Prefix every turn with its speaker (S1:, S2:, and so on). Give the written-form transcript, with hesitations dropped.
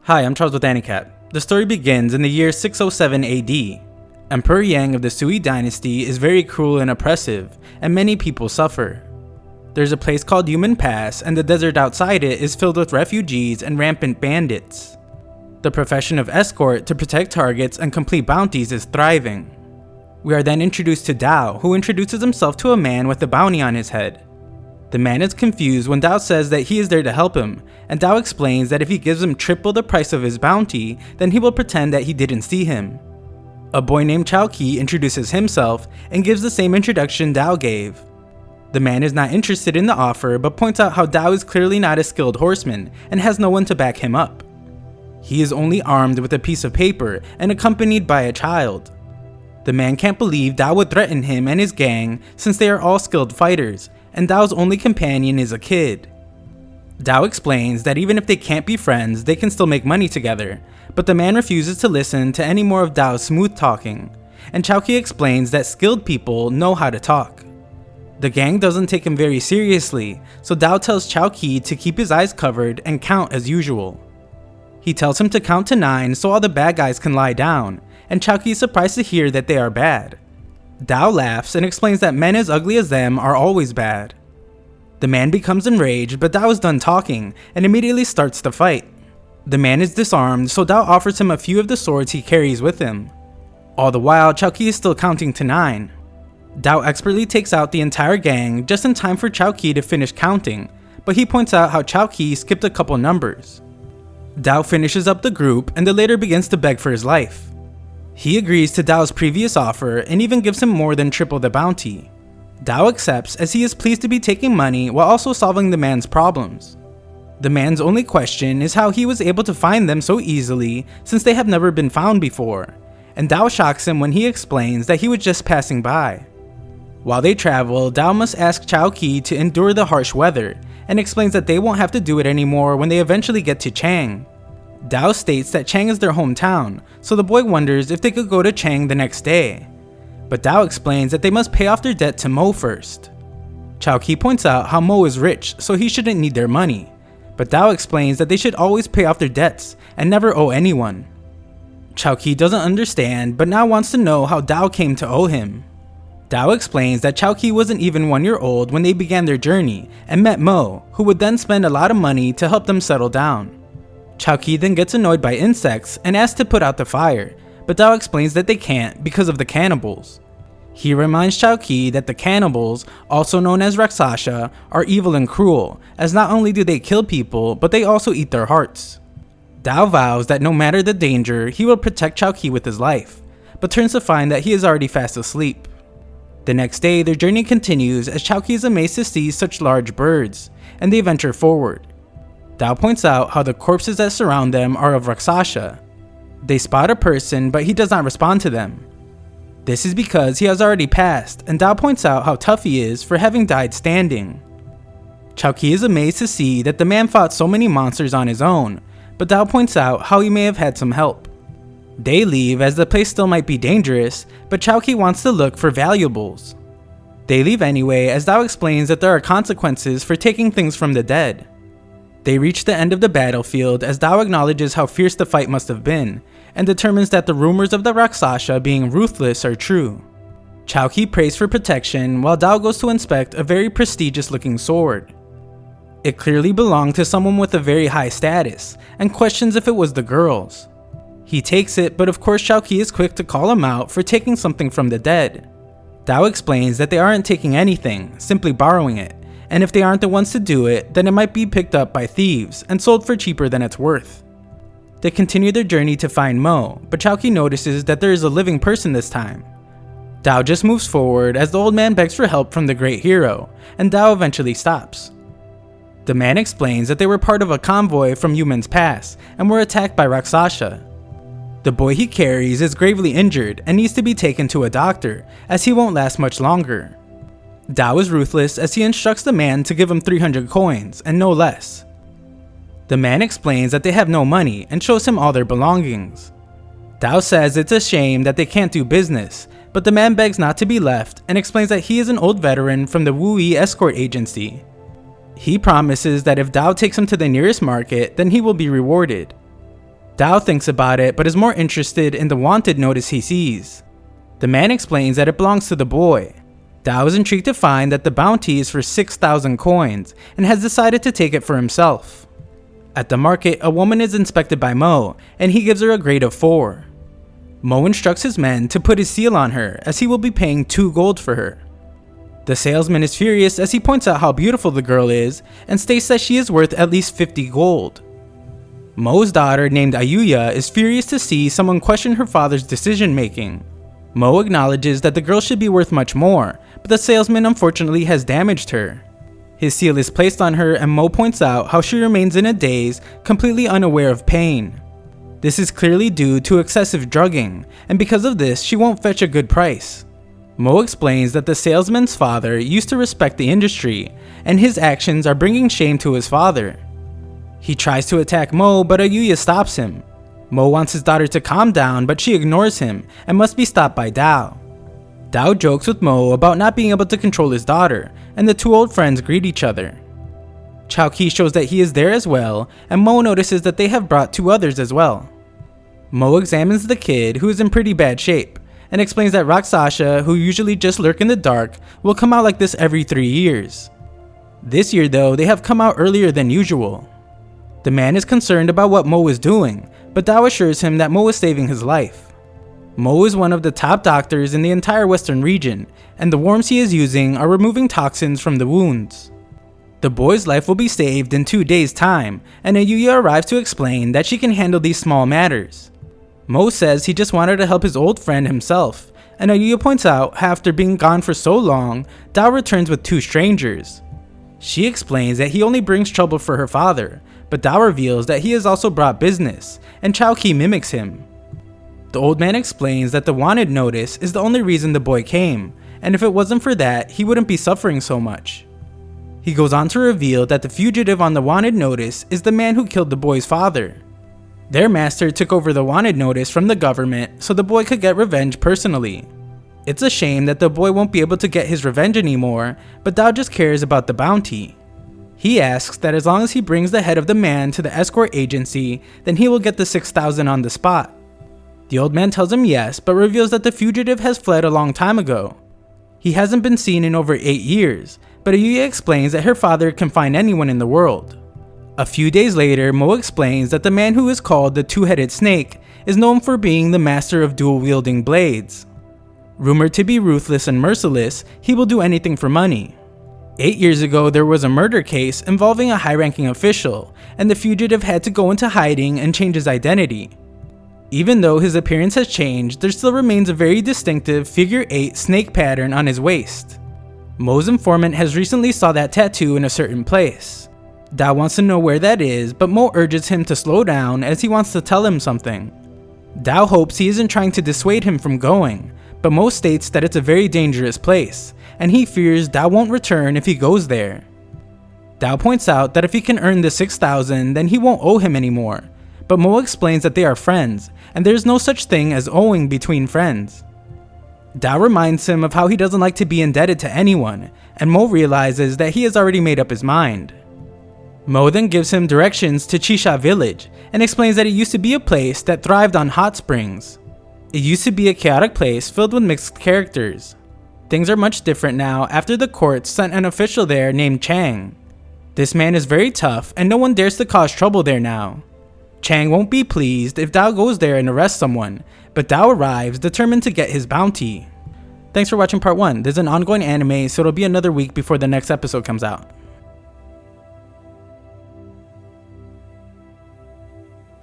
S1: Hi, I'm Charles with AniCap. The story begins in the year 607 AD. Emperor Yang of the Sui dynasty is very cruel and oppressive, and many people suffer. There's a place called Human Pass, and the desert outside it is filled with refugees and rampant bandits. The profession of escort to protect targets and complete bounties is thriving. We are then introduced to Dao, who introduces himself to a man with a bounty on his head. The man is confused when Dao says that he is there to help him, and Dao explains that if he gives him triple the price of his bounty, then he will pretend that he didn't see him. A boy named Chao Qi introduces himself and gives the same introduction Dao gave. The man is not interested in the offer but points out how Dao is clearly not a skilled horseman and has no one to back him up. He is only armed with a piece of paper and accompanied by a child. The man can't believe Dao would threaten him and his gang since they are all skilled fighters, and Dao's only companion is a kid. Dao explains that even if they can't be friends, they can still make money together, but the man refuses to listen to any more of Dao's smooth talking, and Chao Qi explains that skilled people know how to talk. The gang doesn't take him very seriously, so Dao tells Chao Qi to keep his eyes covered and count as usual. He tells him to count to 9 so all the bad guys can lie down, and Chao Qi is surprised to hear that they are bad. Dao laughs and explains that men as ugly as them are always bad. The man becomes enraged, but Dao is done talking and immediately starts the fight. The man is disarmed, so Dao offers him a few of the swords he carries with him. All the while, Chao Qi is still counting to 9. Dao expertly takes out the entire gang just in time for Chao Qi to finish counting, but he points out how Chao Qi skipped a couple numbers. Dao finishes up the group and the leader begins to beg for his life. He agrees to Dao's previous offer and even gives him more than triple the bounty. Dao accepts as he is pleased to be taking money while also solving the man's problems. The man's only question is how he was able to find them so easily since they have never been found before, and Dao shocks him when he explains that he was just passing by. While they travel, Dao must ask Chao Qi to endure the harsh weather and explains that they won't have to do it anymore when they eventually get to Chang. Dao states that Chang is their hometown, so the boy wonders if they could go to Chang the next day. But Dao explains that they must pay off their debt to Mo first. Chao Qi points out how Mo is rich, so he shouldn't need their money. But Dao explains that they should always pay off their debts and never owe anyone. Chao Qi doesn't understand, but now wants to know how Dao came to owe him. Dao explains that Chao Qi wasn't even 1 year old when they began their journey and met Mo, who would then spend a lot of money to help them settle down. Chao Qi then gets annoyed by insects and asks to put out the fire, but Dao explains that they can't because of the cannibals. He reminds Chao Qi that the cannibals, also known as Rakshasa, are evil and cruel, as not only do they kill people, but they also eat their hearts. Dao vows that no matter the danger, he will protect Chao Qi with his life, but turns to find that he is already fast asleep. The next day, their journey continues as Chao Qi is amazed to see such large birds, and they venture forward. Dao points out how the corpses that surround them are of Rakshasa. They spot a person, but he does not respond to them. This is because he has already passed, and Dao points out how tough he is for having died standing. Chao Qi is amazed to see that the man fought so many monsters on his own, but Dao points out how he may have had some help. They leave as the place still might be dangerous, but Chao Qi wants to look for valuables. They leave anyway as Dao explains that there are consequences for taking things from the dead. They reach the end of the battlefield as Dao acknowledges how fierce the fight must have been, and determines that the rumors of the Rakshasa being ruthless are true. Chao Qi prays for protection while Dao goes to inspect a very prestigious looking sword. It clearly belonged to someone with a very high status, and questions if it was the girl's. He takes it, but of course Chao Qi is quick to call him out for taking something from the dead. Dao explains that they aren't taking anything, simply borrowing it, and if they aren't the ones to do it, then it might be picked up by thieves and sold for cheaper than it's worth. They continue their journey to find Mo, but Chao Qi notices that there is a living person this time. Dao just moves forward as the old man begs for help from the great hero, and Dao eventually stops. The man explains that they were part of a convoy from Human's Pass and were attacked by Rakshasa. The boy he carries is gravely injured and needs to be taken to a doctor, as he won't last much longer. Dao is ruthless as he instructs the man to give him 300 coins, and no less. The man explains that they have no money and shows him all their belongings. Dao says it's a shame that they can't do business, but the man begs not to be left and explains that he is an old veteran from the Wuyi escort agency. He promises that if Dao takes him to the nearest market, then he will be rewarded. Dao thinks about it but is more interested in the wanted notice he sees. The man explains that it belongs to the boy. Dao is intrigued to find that the bounty is for 6,000 coins and has decided to take it for himself. At the market, a woman is inspected by Mo and he gives her a grade of 4. Mo instructs his men to put his seal on her as he will be paying 2 gold for her. The salesman is furious as he points out how beautiful the girl is and states that she is worth at least 50 gold. Mo's daughter, named Ayuya, is furious to see someone question her father's decision making. Mo acknowledges that the girl should be worth much more, but the salesman unfortunately has damaged her. His seal is placed on her and Mo points out how she remains in a daze, completely unaware of pain. This is clearly due to excessive drugging, and because of this she won't fetch a good price. Mo explains that the salesman's father used to respect the industry, and his actions are bringing shame to his father. He tries to attack Mo, but Ayuya stops him. Mo wants his daughter to calm down, but she ignores him and must be stopped by Dao. Dao jokes with Mo about not being able to control his daughter, and the 2 old friends greet each other. Chao Ki shows that he is there as well, and Mo notices that they have brought 2 others as well. Mo examines the kid, who is in pretty bad shape, and explains that Raksasha, who usually just lurk in the dark, will come out like this every 3 years. This year though, they have come out earlier than usual. The man is concerned about what Mo is doing, but Dao assures him that Mo is saving his life. Mo is one of the top doctors in the entire western region, and the worms he is using are removing toxins from the wounds. The boy's life will be saved in 2 days' time, and Ayuya arrives to explain that she can handle these small matters. Mo says he just wanted to help his old friend himself, and Ayuya points out how after being gone for so long, Dao returns with 2 strangers. She explains that he only brings trouble for her father, but Dao reveals that he has also brought business, and Chao Ki mimics him. The old man explains that the wanted notice is the only reason the boy came, and if it wasn't for that, he wouldn't be suffering so much. He goes on to reveal that the fugitive on the wanted notice is the man who killed the boy's father. Their master took over the wanted notice from the government so the boy could get revenge personally. It's a shame that the boy won't be able to get his revenge anymore, but Dao just cares about the bounty. He asks that as long as he brings the head of the man to the escort agency, then he will get the 6,000 on the spot. The old man tells him yes, but reveals that the fugitive has fled a long time ago. He hasn't been seen in over 8 years, but Ayuya explains that her father can find anyone in the world. A few days later, Mo explains that the man who is called the 2-headed snake is known for being the master of dual-wielding blades. Rumored to be ruthless and merciless, he will do anything for money. 8 years ago, there was a murder case involving a high-ranking official, and the fugitive had to go into hiding and change his identity. Even though his appearance has changed, there still remains a very distinctive figure 8 snake pattern on his waist. Mo's informant has recently saw that tattoo in a certain place. Dao wants to know where that is, but Mo urges him to slow down as he wants to tell him something. Dao hopes he isn't trying to dissuade him from going, but Mo states that it's a very dangerous place, and he fears Dao won't return if he goes there. Dao points out that if he can earn the 6,000, then he won't owe him anymore, but Mo explains that they are friends, and there's no such thing as owing between friends. Dao reminds him of how he doesn't like to be indebted to anyone, and Mo realizes that he has already made up his mind. Mo then gives him directions to Chisha village, and explains that it used to be a place that thrived on hot springs. It used to be a chaotic place filled with mixed characters. Things are much different now after the court sent an official there named Chang. This man is very tough and no one dares to cause trouble there now. Chang won't be pleased if Dao goes there and arrests someone, but Dao arrives determined to get his bounty. Thanks for watching part 1. There's an ongoing anime, so it'll be another week before the next episode comes out.